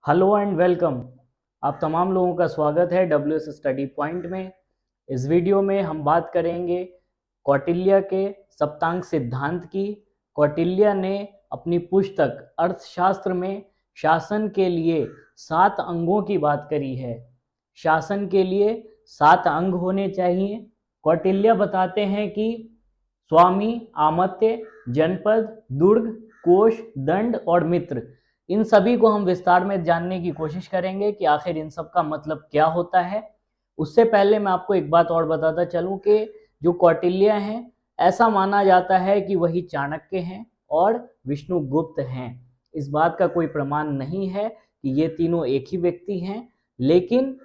Hello and welcome. आप तमाम लोगों का स्वागत है WS स्टडी पॉइंट में। इस वीडियो में हम बात करेंगे कौटिल्य के सप्तांग सिद्धांत की। कौटिल्य ने अपनी पुस्तक अर्थशास्त्र में शासन के लिए 7 अंगों की बात करी है। शासन के लिए 7 अंग होने चाहिए। कौटिल्य बताते हैं कि स्वामी, आमत्य, जनपद, दुर्ग, कोष, दंड और मित्र, इन सभी को हम विस्तार में जानने की कोशिश करेंगे कि आखिर इन सब का मतलब क्या होता है। उससे पहले मैं आपको एक बात और बताता चलूं कि जो कौटिल्य हैं, ऐसा माना जाता है कि वही चाणक्य हैं और विष्णुगुप्त हैं। इस बात का कोई प्रमाण नहीं है कि ये तीनों एक ही व्यक्ति हैं, लेकिन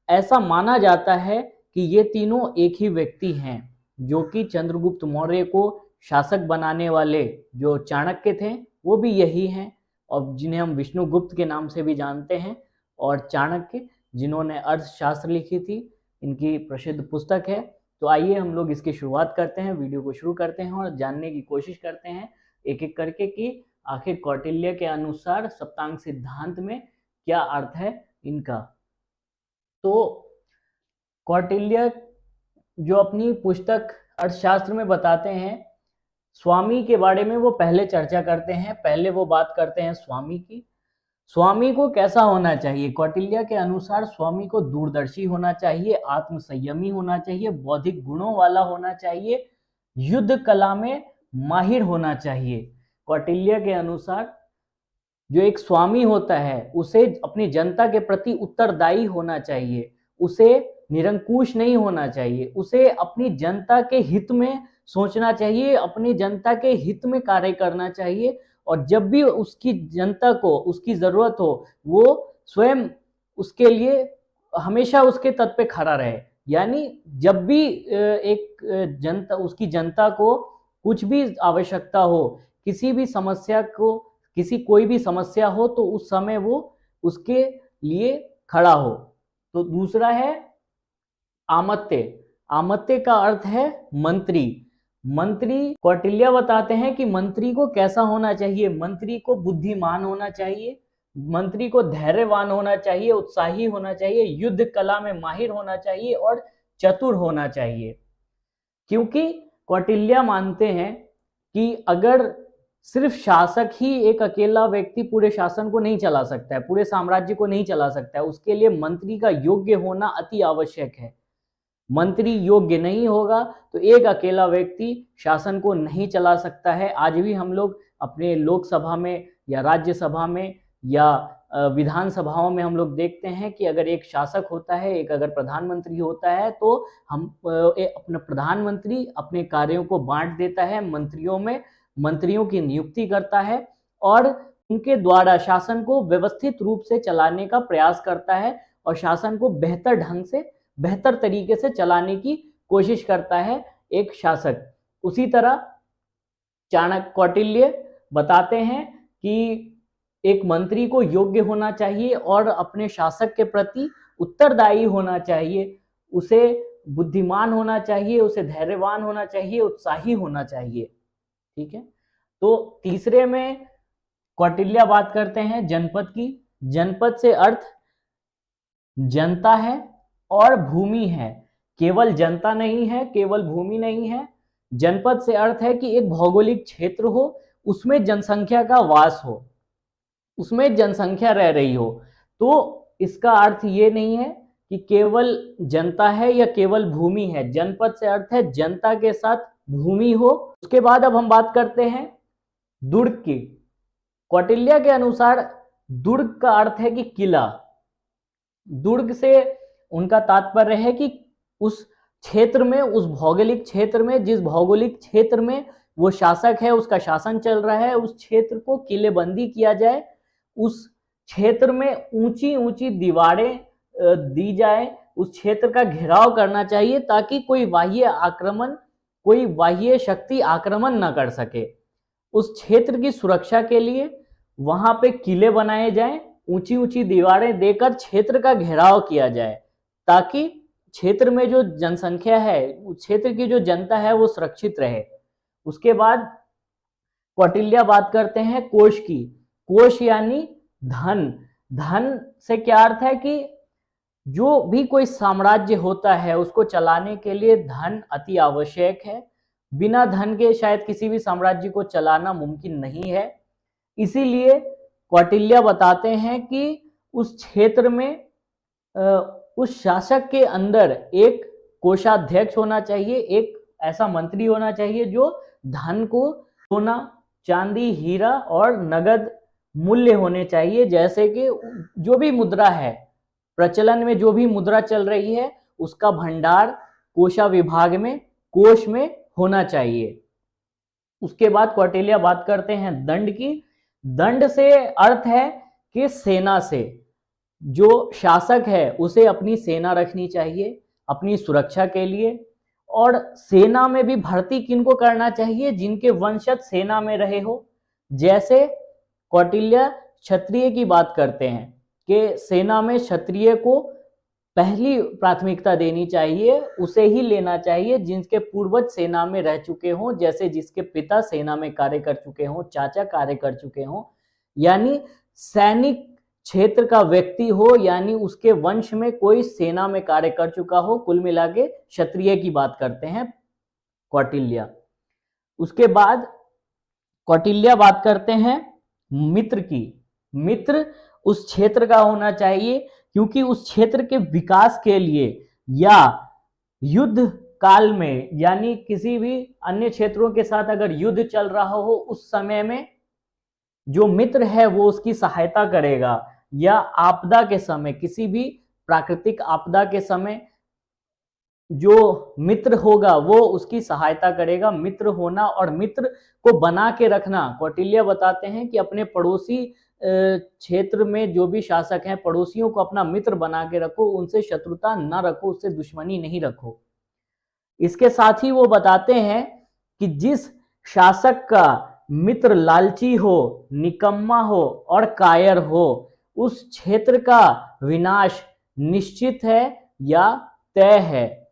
ऐसा माना जाता है कि ये तीनों एक ही व्यक्ति हैं, जो कि चंद्रगुप्त मौर्य को शासक बनाने वाले जो चाणक्य थे वो भी यही हैं, और जिन्हें हम विष्णुगुप्त के नाम से भी जानते हैं, और चाणक्य जिन्होंने अर्थशास्त्र लिखी थी, इनकी प्रसिद्ध पुस्तक है। तो आइए हम लोग इसकी शुरुआत करते हैं, वीडियो को शुरू करते हैं और जानने की कोशिश करते हैं एक एक करके कि आखिर कौटिल्य के अनुसार सप्तांग सिद्धांत में क्या अर्थ है इनका। तो कौटिल्य जो अपनी पुस्तक अर्थशास्त्र में बताते हैं, स्वामी के बारे में वो पहले चर्चा करते हैं। पहले वो बात करते हैं स्वामी की। स्वामी को कैसा होना चाहिए? कौटिल्य के अनुसार स्वामी को दूरदर्शी होना चाहिए, आत्मसंयमी होना चाहिए, बौद्धिक गुणों वाला होना चाहिए, युद्ध कला में माहिर होना चाहिए। कौटिल्य के अनुसार जो एक स्वामी होता है उसे अपनी जनता के प्रति उत्तरदायी होना चाहिए, उसे निरंकुश नहीं होना चाहिए, उसे अपनी जनता के हित में सोचना चाहिए, अपनी जनता के हित में कार्य करना चाहिए, और जब भी उसकी जनता को उसकी जरूरत हो वो स्वयं उसके लिए हमेशा उसके तट पे खड़ा रहे। यानी जब भी एक जनता, उसकी जनता को कुछ भी आवश्यकता हो, किसी भी समस्या को, किसी कोई भी समस्या हो, तो उस समय वो उसके लिए खड़ा हो। तो दूसरा है आमत्य। आमत्य का अर्थ है मंत्री। मंत्री कौटिल्य बताते हैं कि मंत्री को कैसा होना चाहिए? मंत्री को बुद्धिमान होना चाहिए, मंत्री को धैर्यवान होना चाहिए, उत्साही होना चाहिए, युद्ध कला में माहिर होना चाहिए और चतुर होना चाहिए। क्योंकि कौटिल्य मानते हैं कि अगर सिर्फ शासक ही, एक अकेला व्यक्ति पूरे शासन को नहीं चला सकता है, पूरे साम्राज्य को नहीं चला सकता है, उसके लिए मंत्री का योग्य होना अति आवश्यक है। मंत्री योग्य नहीं होगा तो एक अकेला व्यक्ति शासन को नहीं चला सकता है। आज भी हम लोग अपने लोकसभा में या राज्यसभा में या विधान सभाओं में हम लोग देखते हैं कि अगर एक शासक होता है, एक अगर प्रधानमंत्री होता है, तो हम अपना प्रधानमंत्री अपने कार्यों को बांट देता है मंत्रियों में, मंत्रियों की नियुक्ति करता है और उनके द्वारा शासन को व्यवस्थित रूप से चलाने का प्रयास करता है और शासन को बेहतर ढंग से, बेहतर तरीके से चलाने की कोशिश करता है एक शासक। उसी तरह चाणक्य, कौटिल्य बताते हैं कि एक मंत्री को योग्य होना चाहिए और अपने शासक के प्रति उत्तरदायी होना चाहिए, उसे बुद्धिमान होना चाहिए, उसे धैर्यवान होना चाहिए, उत्साही होना चाहिए। ठीक है। तो तीसरे में कौटिल्य बात करते हैं जनपद की। जनपद से अर्थ जनता है और भूमि है, केवल जनता नहीं है, केवल भूमि नहीं है। जनपद से अर्थ है कि एक भौगोलिक क्षेत्र हो, उसमें जनसंख्या का वास हो, उसमें जनसंख्या रह रही हो। तो इसका अर्थ ये नहीं है कि केवल जनता है या केवल भूमि है। जनपद से अर्थ है जनता के साथ भूमि हो। उसके बाद अब हम बात करते हैं दुर्ग की। कौटिल्य के अनुसार दुर्ग का अर्थ है कि किला। दुर्ग से उनका तात्पर्य है कि उस क्षेत्र में, उस भौगोलिक क्षेत्र में, जिस भौगोलिक क्षेत्र में वो शासक है, उसका शासन चल रहा है, उस क्षेत्र को किलेबंदी किया जाए, उस क्षेत्र में ऊंची ऊंची दीवारें दी जाए, उस क्षेत्र का घेराव करना चाहिए ताकि कोई बाह्य आक्रमण, कोई बाह्य शक्ति आक्रमण न कर सके। उस क्षेत्र की सुरक्षा के लिए वहां पे किले बनाए जाएं, ऊंची ऊंची दीवारें देकर क्षेत्र का घेराव किया जाए ताकि क्षेत्र में जो जनसंख्या है, उस क्षेत्र की जो जनता है वो सुरक्षित रहे। उसके बाद कौटिल्य बात करते हैं कोष की। कोष यानी धन। धन से क्या अर्थ है कि जो भी कोई साम्राज्य होता है उसको चलाने के लिए धन अति आवश्यक है। बिना धन के शायद किसी भी साम्राज्य को चलाना मुमकिन नहीं है। इसीलिए कौटिल्य बताते हैं कि उस क्षेत्र में उस शासक के अंदर एक कोषाध्यक्ष होना चाहिए, एक ऐसा मंत्री होना चाहिए जो धन को, सोना, चांदी, हीरा और नगद मूल्य होने चाहिए। जैसे कि जो भी मुद्रा है, प्रचलन में जो भी मुद्रा चल रही है, उसका भंडार कोषा विभाग में, कोष में होना चाहिए। उसके बाद कौटिल्य बात करते हैं दंड की। दंड से अर्थ है कि सेना से, जो शासक है उसे अपनी सेना रखनी चाहिए अपनी सुरक्षा के लिए। और सेना में भी भर्ती किनको करना चाहिए? जिनके वंशज सेना में रहे हो। जैसे कौटिल्य क्षत्रिय की बात करते हैं कि सेना में क्षत्रिय को पहली प्राथमिकता देनी चाहिए, उसे ही लेना चाहिए जिनके पूर्वज सेना में रह चुके हों, जैसे जिसके पिता सेना में कार्य कर चुके हों, चाचा कार्य कर चुके हों, यानी सैनिक क्षेत्र का व्यक्ति हो, यानी उसके वंश में कोई सेना में कार्य कर चुका हो। कुल मिला के क्षत्रिय की बात करते हैं कौटिल्य। उसके बाद कौटिल्य बात करते हैं मित्र की। मित्र उस क्षेत्र का होना चाहिए, क्योंकि उस क्षेत्र के विकास के लिए या युद्ध काल में, यानी किसी भी अन्य क्षेत्रों के साथ अगर युद्ध चल रहा हो, उस समय में जो मित्र है वो उसकी सहायता करेगा, या आपदा के समय, किसी भी प्राकृतिक आपदा के समय जो मित्र होगा वो उसकी सहायता करेगा। मित्र होना और मित्र को बना के रखना, कौटिल्य बताते हैं कि अपने पड़ोसी क्षेत्र में जो भी शासक हैं, पड़ोसियों को अपना मित्र बना के रखो, उनसे शत्रुता न रखो, उससे दुश्मनी नहीं रखो। इसके साथ ही वो बताते हैं कि जिस शासक का मित्र लालची हो, निकम्मा हो और कायर हो, उस क्षेत्र का विनाश निश्चित है या तय है।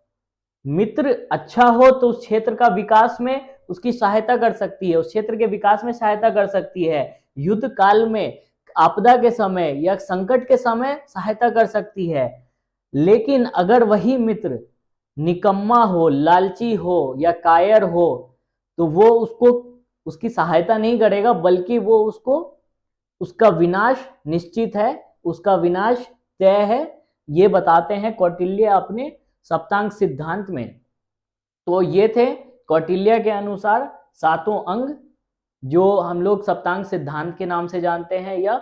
मित्र अच्छा हो तो उस क्षेत्र का विकास में उसकी सहायता कर सकती है, उस क्षेत्र के विकास में सहायता कर सकती है, युद्ध काल में, आपदा के समय या संकट के समय सहायता कर सकती है। लेकिन अगर वही मित्र निकम्मा हो, लालची हो या कायर हो, तो वो उसको, उसकी सहायता नहीं करेगा, बल्कि वो उसको, उसका विनाश निश्चित है, उसका विनाश तय है। ये बताते हैं कौटिल्य अपने सप्तांग सिद्धांत में। तो ये थे कौटिल्य के अनुसार सातों अंग, जो हम लोग सप्तांग सिद्धांत के नाम से जानते हैं, या